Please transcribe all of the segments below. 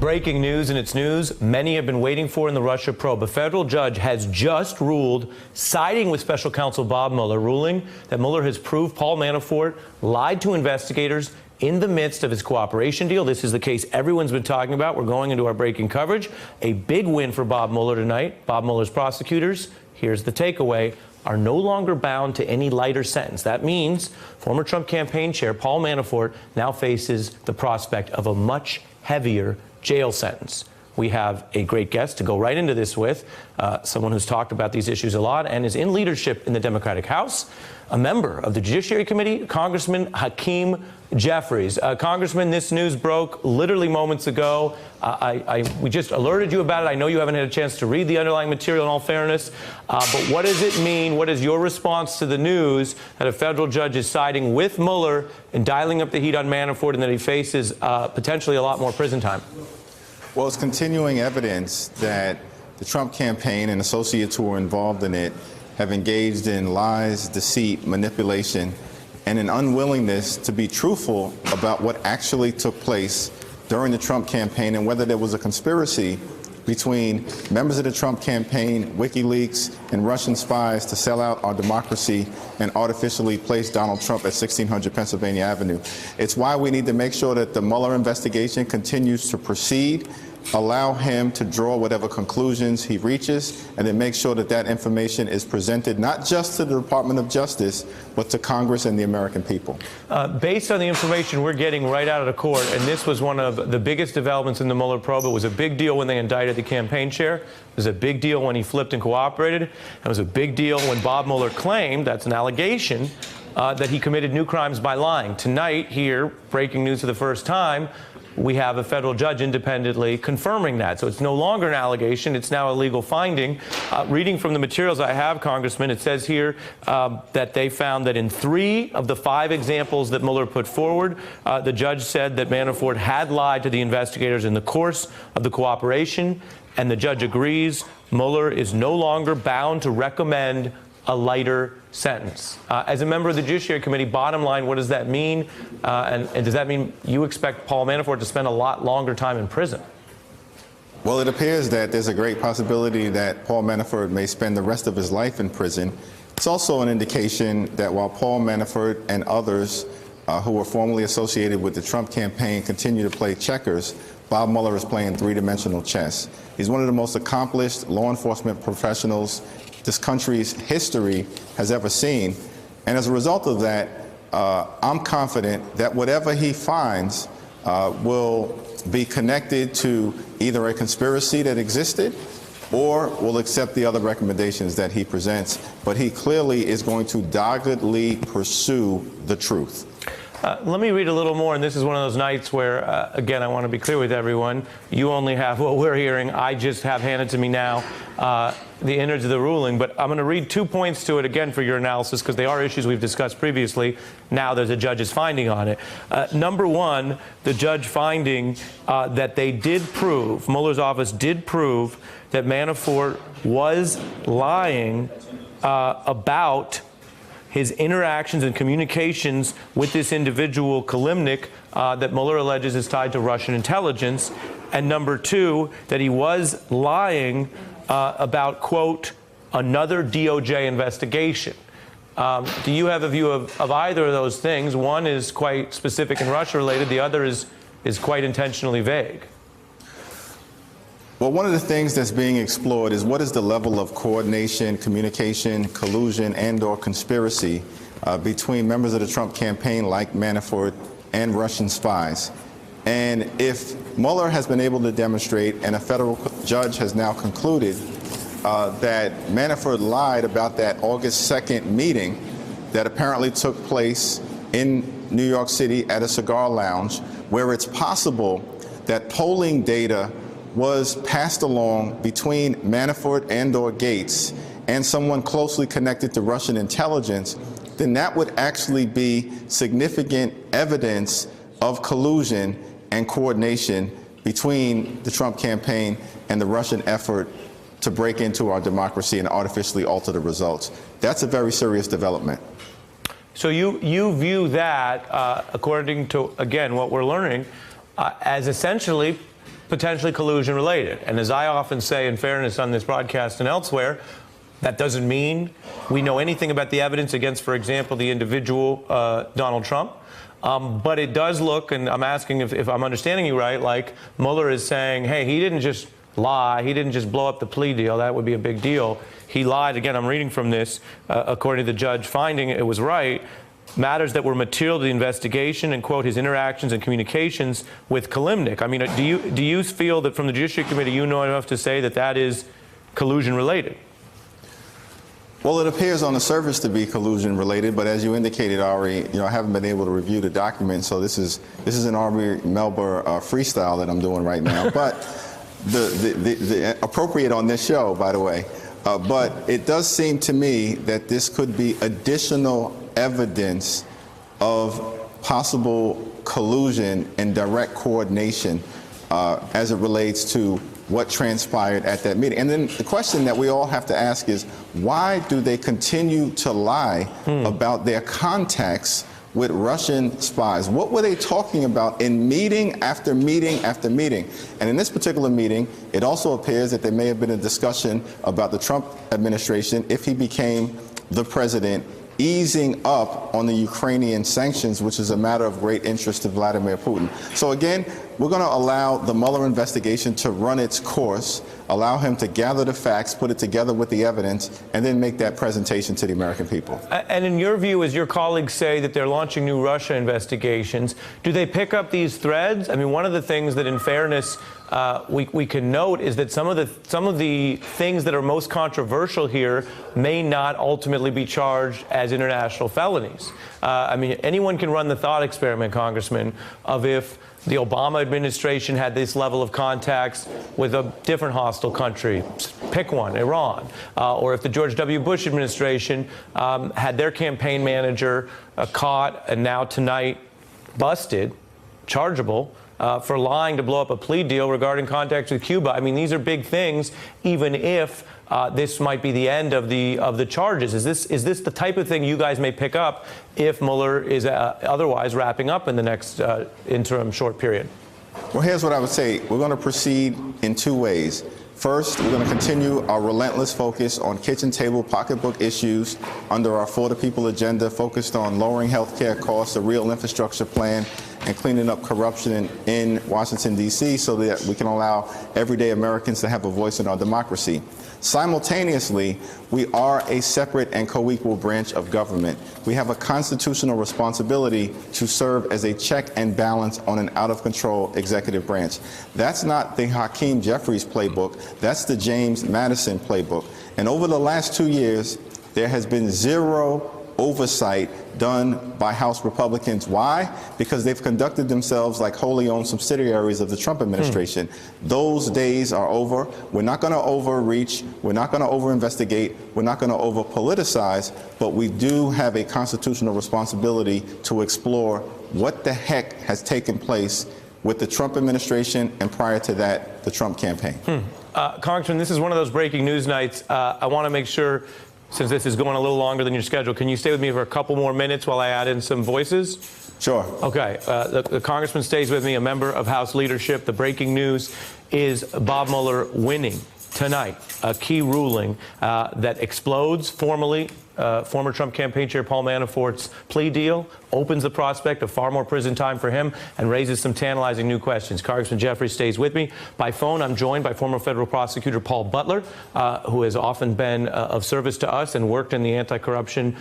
Breaking news, and it's news many have been waiting for in the Russia probe. A federal judge has just ruled, siding with special counsel Bob Mueller, ruling that Mueller has proved Paul Manafort lied to investigators in the midst of his cooperation deal. This is the case everyone's been talking about. We're going into our breaking coverage. A big win for Bob Mueller tonight. Bob Mueller's prosecutors, here's the takeaway, are no longer bound to any lighter sentence. That means former Trump campaign chair Paul Manafort now faces the prospect of a much heavier jail sentence. We have a great guest to go right into this with, someone who's talked about these issues a lot and is in leadership in the Democratic House, a member of the Judiciary Committee, Congressman Hakeem Jeffries. Congressman, this news broke literally moments ago. We just alerted you about it. I know you haven't had a chance to read the underlying material in all fairness, but what does it mean? What is your response to the news that a federal judge is siding with Mueller and dialing up the heat on Manafort and that he faces potentially a lot more prison time? Well, it's continuing evidence that the Trump campaign and associates who were involved in it have engaged in lies, deceit, manipulation, and an unwillingness to be truthful about what actually took place during the Trump campaign and whether there was a conspiracy between members of the Trump campaign, WikiLeaks, and Russian spies to sell out our democracy and artificially place Donald Trump at 1600 Pennsylvania Avenue. It's why we need to make sure that the Mueller investigation continues to proceed, allow him to draw whatever conclusions he reaches, and then make sure that that information is presented not just to the Department of Justice, but to Congress and the American people. Based on the information we're getting right out of the court, and this was one of the biggest developments in the Mueller probe. It was a big deal when they indicted the campaign chair. It was a big deal when he flipped and cooperated. It was a big deal when Bob Mueller claimed, that's an allegation, that he committed new crimes by lying. Tonight, here, breaking news for the first time, we have a federal judge independently confirming that. So it's no longer an allegation. It's now a legal finding. Reading from the materials I have, Congressman, it says here that they found that in 3 of the 5 examples that Mueller put forward, the judge said that Manafort had lied to the investigators in the course of the cooperation, and the judge agrees Mueller is no longer bound to recommend a lighter sentence. As a member of the Judiciary Committee, bottom line, what does that mean? And does that mean you expect Paul Manafort to spend a lot longer time in prison? Well, it appears that there's a great possibility that Paul Manafort may spend the rest of his life in prison. It's also an indication that while Paul Manafort and others who were formerly associated with the Trump campaign continue to play checkers, Bob Mueller is playing 3-dimensional chess. He's one of the most accomplished law enforcement professionals this country's history has ever seen. And as a result of that, I'm confident that whatever he finds will be connected to either a conspiracy that existed or will accept the other recommendations that he presents. But he clearly is going to doggedly pursue the truth. Let me read a little more, and this is one of those nights where, again, I want to be clear with everyone. You only have what we're hearing. I just have handed to me now the innards of the ruling, but I'm going to read 2 points to it again for your analysis because they are issues we've discussed previously. Now there's a judge's finding on it. Number 1, the judge finding that they did prove, Mueller's office did prove that Manafort was lying about his interactions and communications with this individual, Kilimnik, that Mueller alleges is tied to Russian intelligence. And number 2, that he was lying about, quote, another DOJ investigation. Do you have a view of either of those things? One is quite specific and Russia-related. The other is quite intentionally vague. Well, one of the things that's being explored is what is the level of coordination, communication, collusion, and/or conspiracy between members of the Trump campaign like Manafort and Russian spies. And if Mueller has been able to demonstrate, and a federal judge has now concluded that Manafort lied about that August 2nd meeting that apparently took place in New York City at a cigar lounge, where it's possible that polling data was passed along between Manafort and/or Gates and someone closely connected to Russian intelligence, then that would actually be significant evidence of collusion and coordination between the Trump campaign and the Russian effort to break into our democracy and artificially alter the results. That's a very serious development. So you view that, according to, again, what we're learning, as essentially potentially collusion related. And as I often say, in fairness, on this broadcast and elsewhere, that doesn't mean we know anything about the evidence against, for example, the individual Donald Trump. But it does look, and I'm asking if I'm understanding you right, like Mueller is saying, hey, he didn't just lie. He didn't just blow up the plea deal. That would be a big deal. He lied. Again, I'm reading from this, according to the judge, finding it was right. Matters that were material to the investigation and, quote, his interactions and communications with Kilimnik. I mean, do you feel that from the Judiciary Committee you know enough to say that that is collusion related? Well, it appears on the surface to be collusion related, but as you indicated, Ari, I haven't been able to review the document, so this is an Ari Melber freestyle that I'm doing right now. But the appropriate on this show, by the way. But it does seem to me that this could be additional evidence of possible collusion and direct coordination as it relates to what transpired at that meeting. And then the question that we all have to ask is, why do they continue to lie about their contacts with Russian spies? What were they talking about in meeting after meeting after meeting? And in this particular meeting, it also appears that there may have been a discussion about the Trump administration, if he became the president, easing up on the Ukrainian sanctions, which is a matter of great interest to Vladimir Putin. So again, we're going to allow the Mueller investigation to run its course, allow him to gather the facts, put it together with the evidence, and then make that presentation to the American people. And in your view, as your colleagues say that they're launching new Russia investigations, do they pick up these threads? I mean, one of the things that, in fairness, we can note is that some of the things that are most controversial here may not ultimately be charged as international felonies. I mean, anyone can run the thought experiment, Congressman, of if the Obama administration had this level of contacts with a different hostile country, pick one, Iran, or if the George W. Bush administration had their campaign manager caught and now tonight busted, chargeable, for lying to blow up a plea deal regarding contacts with Cuba. I mean, these are big things, even if this might be the end of the charges. Is this the type of thing you guys may pick up if Mueller is otherwise wrapping up in the next interim short period? Well, here's what I would say. We're going to proceed in two ways. First, we're going to continue our relentless focus on kitchen table pocketbook issues under our For the People agenda, focused on lowering health care costs, a real infrastructure plan, and cleaning up corruption in Washington, D.C., so that we can allow everyday Americans to have a voice in our democracy. Simultaneously, we are a separate and co-equal branch of government. We have a constitutional responsibility to serve as a check and balance on an out-of-control executive branch. That's not the Hakeem Jeffries playbook. That's the James Madison playbook. And over the last 2 years, there has been zero oversight done by House Republicans. Why? Because they've conducted themselves like wholly owned subsidiaries of the Trump administration. Those days are over. We're not going to overreach. We're not going to over-investigate. We're not going to over-politicize. But we do have a constitutional responsibility to explore what the heck has taken place with the Trump administration and, prior to that, the Trump campaign. Congressman, this is one of those breaking news nights. I want to make sure, since this is going a little longer than your schedule, can you stay with me for a couple more minutes while I add in some voices? Sure. Okay. The congressman stays with me, a member of House leadership. The breaking news is Bob Mueller winning tonight a key ruling that explodes formally former Trump campaign chair Paul Manafort's plea deal, opens the prospect of far more prison time for him, and raises some tantalizing new questions. Congressman Jeffries stays with me. By phone, I'm joined by former federal prosecutor Paul Butler, who has often been of service to us and worked in the anti-corruption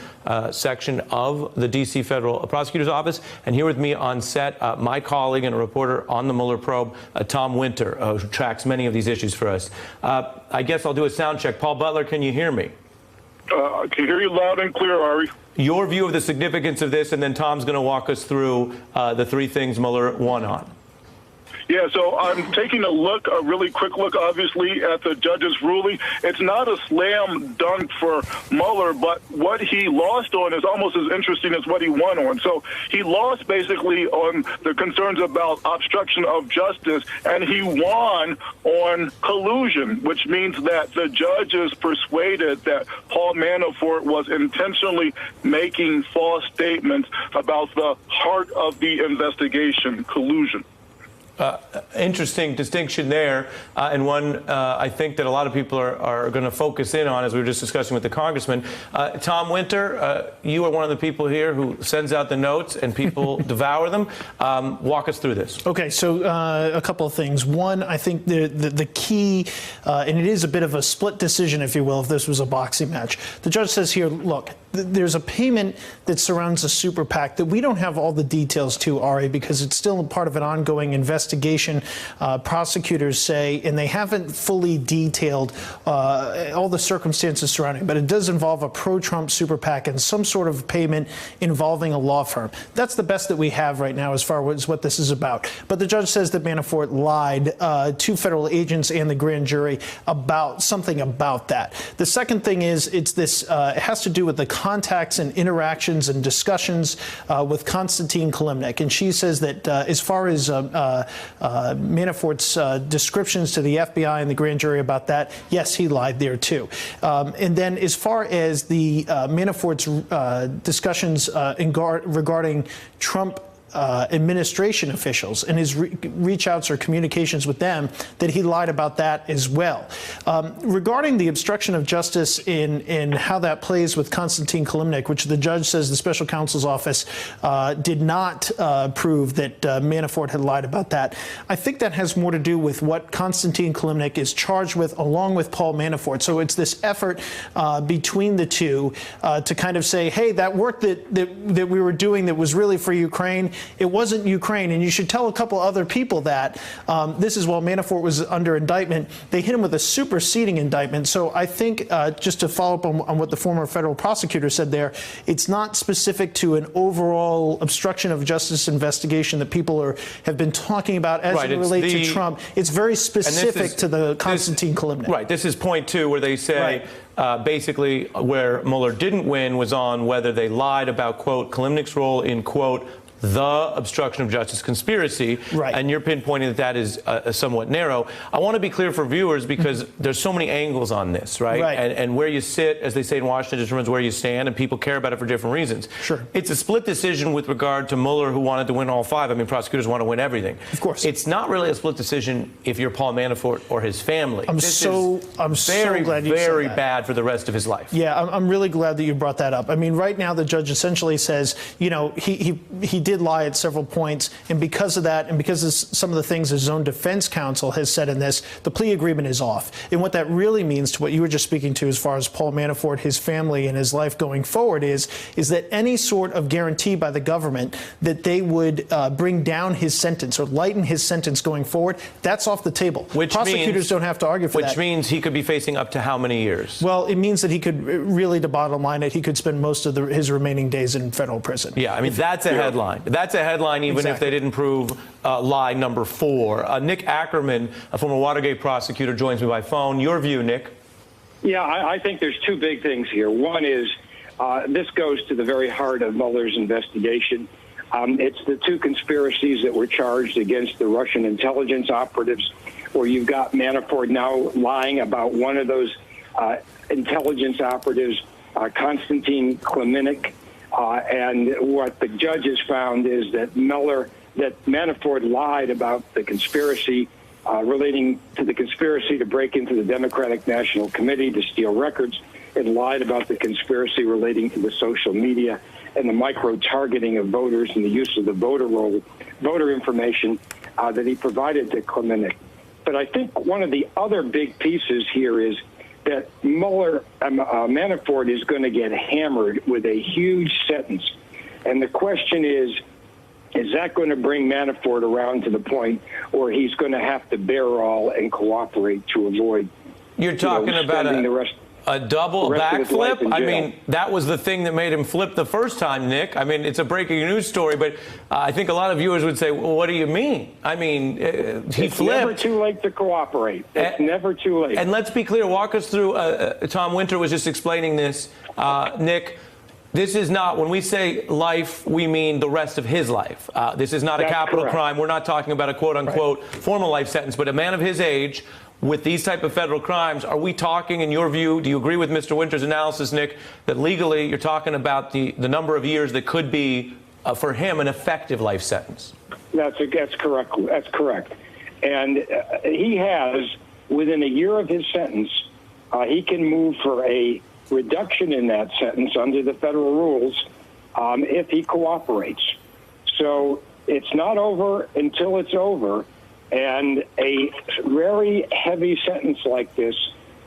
section of the D.C. Federal Prosecutor's Office. And here with me on set, my colleague and a reporter on the Mueller probe, Tom Winter, who tracks many of these issues for us. I guess I'll do a sound check. Paul Butler, can you hear me? I can hear you loud and clear, Ari. Your view of the significance of this, and then Tom's going to walk us through the three things Mueller won on. Yeah, so I'm taking a really quick look, obviously, at the judge's ruling. It's not a slam dunk for Mueller, but what he lost on is almost as interesting as what he won on. So he lost basically on the concerns about obstruction of justice, and he won on collusion, which means that the judge is persuaded that Paul Manafort was intentionally making false statements about the heart of the investigation, collusion. Interesting distinction there, and one I think that a lot of people are going to focus in on, as we were just discussing with the congressman. Tom Winter, you are one of the people here who sends out the notes and people devour them. Walk us through this. Okay, so a couple of things. One, I think the key, and it is a bit of a split decision, if you will, if this was a boxing match. The judge says here, look, there's a payment that surrounds a super PAC that we don't have all the details to, Ari, because it's still part of an ongoing investigation. Prosecutors say, and they haven't fully detailed all the circumstances surrounding it, but it does involve a pro-Trump super PAC and some sort of payment involving a law firm. That's the best that we have right now as far as what this is about. But the judge says that Manafort lied to federal agents and the grand jury about something about that. The second thing is it has to do with the contacts and interactions and discussions with Konstantin Kilimnik. And she says that as far as Manafort's descriptions to the FBI and the grand jury about that, yes, he lied there too. And then as far as the Manafort's discussions regarding Trump administration officials and his reach outs or communications with them, that he lied about that as well. Regarding the obstruction of justice in how that plays with Konstantin Kilimnik, which the judge says the special counsel's office did not prove that Manafort had lied about that. I think that has more to do with what Konstantin Kilimnik is charged with along with Paul Manafort. So it's this effort between the two to kind of say, hey, that work that we were doing that was really for Ukraine, it wasn't Ukraine, and you should tell a couple other people that. This is while Manafort was under indictment. They hit him with a superseding indictment. So I think, just to follow up on what the former federal prosecutor said there, it's not specific to an overall obstruction of justice investigation that people have been talking about as it relates to Trump. It's very specific to the Konstantin Kilimnik. Right. This is point two, where they say basically where Mueller didn't win was on whether they lied about, quote, Kilimnik's role in, quote, the obstruction of justice conspiracy. Right. And you're pinpointing that is somewhat narrow. I want to be clear for viewers because there's so many angles on this, right? And where you sit, as they say in Washington, determines where you stand, and people care about it for different reasons. Sure. It's a split decision with regard to Mueller, who wanted to win all five. I mean, prosecutors want to win everything. Of course. It's not really a split decision if you're Paul Manafort or his family. I'm so glad you said that. Very bad for the rest of his life. Yeah, I'm really glad that you brought that up. I mean, right now the judge essentially says, you know, he did lie at several points, and because of that, and because of some of the things his own defense counsel has said in this, the plea agreement is off. And what that really means to what you were just speaking to as far as Paul Manafort, his family, and his life going forward is that any sort of guarantee by the government that they would bring down his sentence or lighten his sentence going forward, that's off the table. Prosecutors don't have to argue for that. Which means he could be facing up to how many years? Well, it means that he could, really, to bottom line it, he could spend most of his remaining days in federal prison. Yeah, I mean, that's a headline. That's a headline, even if they didn't prove lie number 4. Nick Ackerman, a former Watergate prosecutor, joins me by phone. Your view, Nick? Yeah, I think there's two big things here. One is this goes to the very heart of Mueller's investigation. It's the two conspiracies that were charged against the Russian intelligence operatives, where you've got Manafort now lying about one of those intelligence operatives, Konstantin Kilimnik. And what the judges found is that Manafort lied about the conspiracy relating to the conspiracy to break into the Democratic National Committee to steal records, and lied about the conspiracy relating to the social media and the micro-targeting of voters and the use of the voter information that he provided to Kilimnik. But I think one of the other big pieces here is that Manafort is going to get hammered with a huge sentence. And the question is that going to bring Manafort around to the point where he's going to have to bear all and cooperate to avoid You're talking about a double backflip? I mean, that was the thing that made him flip the first time, Nick. I mean, it's a breaking news story, but I think a lot of viewers would say, well, what do you mean? I mean, he flipped. It's never too late to cooperate. It's never too late. And let's be clear, walk us through, Tom Winter was just explaining this. Nick, this is not, when we say life, we mean the rest of his life. This is not a capital crime. We're not talking about a quote-unquote formal life sentence, but a man of his age with these type of federal crimes, are we talking, in your view, do you agree with Mr. Winter's analysis, Nick, that legally you're talking about the number of years that could be for him, an effective life sentence. That's correct. That's correct. And he has, within a year of his sentence, he can move for a reduction in that sentence under the federal rules if he cooperates. So it's not over until it's over. And a very heavy sentence like this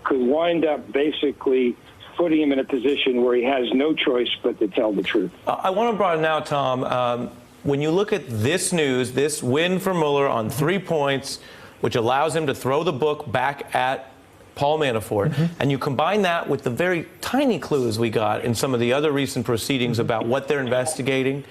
could wind up basically putting him in a position where he has no choice but to tell the truth. I want to broaden out, Tom. When you look at this news, this win for Mueller on 3 points, which allows him to throw the book back at Paul Manafort, and you combine that with the very tiny clues we got in some of the other recent proceedings about what they're investigating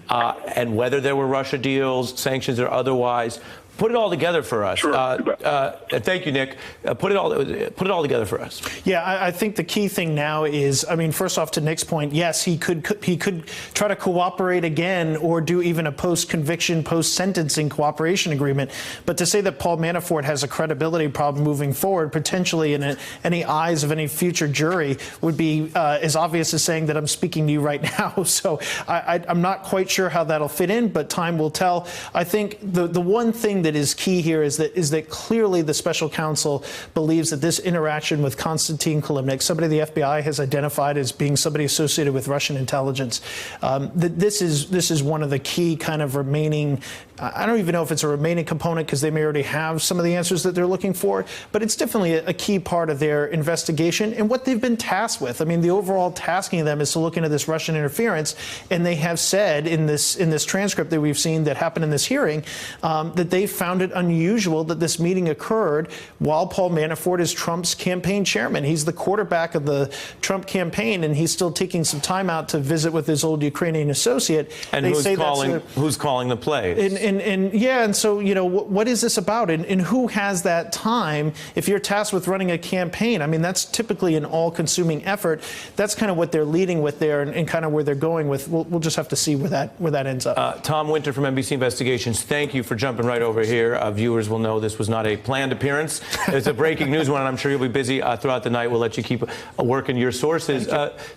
and whether there were Russia deals, sanctions or otherwise. Put it all together for us. Sure. Thank you, Nick. Put it all together for us. Yeah, I think the key thing now is, I mean, first off, to Nick's point, yes, he could try to cooperate again or do even a post-conviction, post-sentencing cooperation agreement. But to say that Paul Manafort has a credibility problem moving forward, potentially in any eyes of any future jury, would be as obvious as saying that I'm speaking to you right now. So I'm not quite sure how that'll fit in, but time will tell. I think the one thing that is key here is that clearly the special counsel believes that this interaction with Konstantin Kilimnik, somebody the FBI has identified as being somebody associated with Russian intelligence, that this is one of the key kind of remaining. I don't even know if it's a remaining component because they may already have some of the answers that they're looking for, but it's definitely a key part of their investigation and what they've been tasked with. I mean, the overall tasking of them is to look into this Russian interference, and they have said in this transcript that we've seen that happened in this hearing that they found it unusual that this meeting occurred while Paul Manafort is Trump's campaign chairman. He's the quarterback of the Trump campaign, and he's still taking some time out to visit with his old Ukrainian associate. And who's calling the plays? And so, you know, what is this about? And who has that time if you're tasked with running a campaign? I mean, that's typically an all-consuming effort. That's kind of what they're leading with there and kind of where they're going with. We'll just have to see where that ends up. Tom Winter from NBC Investigations, thank you for jumping right over here. Viewers will know this was not a planned appearance. It's a breaking news one, and I'm sure you'll be busy throughout the night. We'll let you keep working your sources.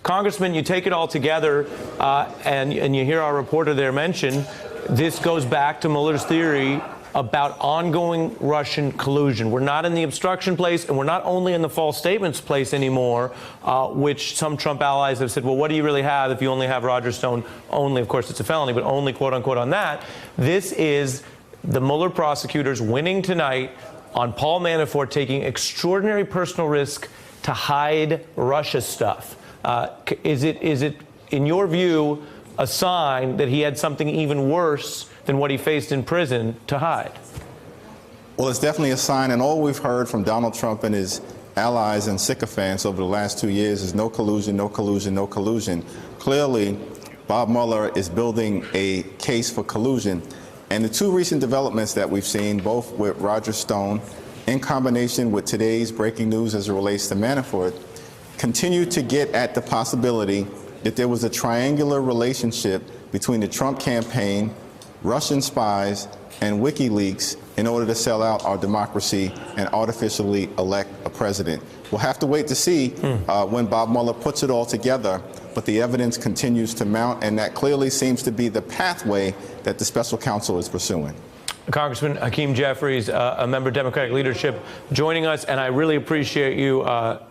Congressman, you take it all together, and you hear our reporter there mention this goes back to Mueller's theory about ongoing Russian collusion. We're not in the obstruction place, and we're not only in the false statements place anymore, which some Trump allies have said, well, what do you really have if you only have Roger Stone only? Of course, it's a felony, but only, quote unquote, on that. This is the Mueller prosecutors winning tonight on Paul Manafort taking extraordinary personal risk to hide Russia stuff. Is it, in your view, a sign that he had something even worse than what he faced in prison to hide? Well, it's definitely a sign, and all we've heard from Donald Trump and his allies and sycophants over the last 2 years is no collusion, no collusion, no collusion. Clearly, Bob Mueller is building a case for collusion. And the two recent developments that we've seen, both with Roger Stone in combination with today's breaking news as it relates to Manafort, continue to get at the possibility that there was a triangular relationship between the Trump campaign, Russian spies, and WikiLeaks in order to sell out our democracy and artificially elect a president. We'll have to wait to see when Bob Mueller puts it all together, but the evidence continues to mount, and that clearly seems to be the pathway that the special counsel is pursuing. Congressman Hakeem Jeffries, a member of Democratic leadership, joining us, and I really appreciate you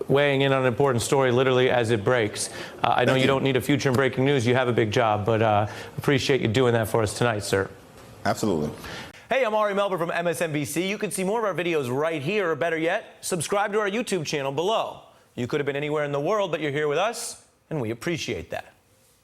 weighing in on an important story literally as it breaks. I know you don't need a future in breaking news. You have a big job, but appreciate you doing that for us tonight, sir. Absolutely. Hey, I'm Ari Melber from MSNBC. You can see more of our videos right here, or better yet, subscribe to our YouTube channel below. You could have been anywhere in the world, but you're here with us, and we appreciate that.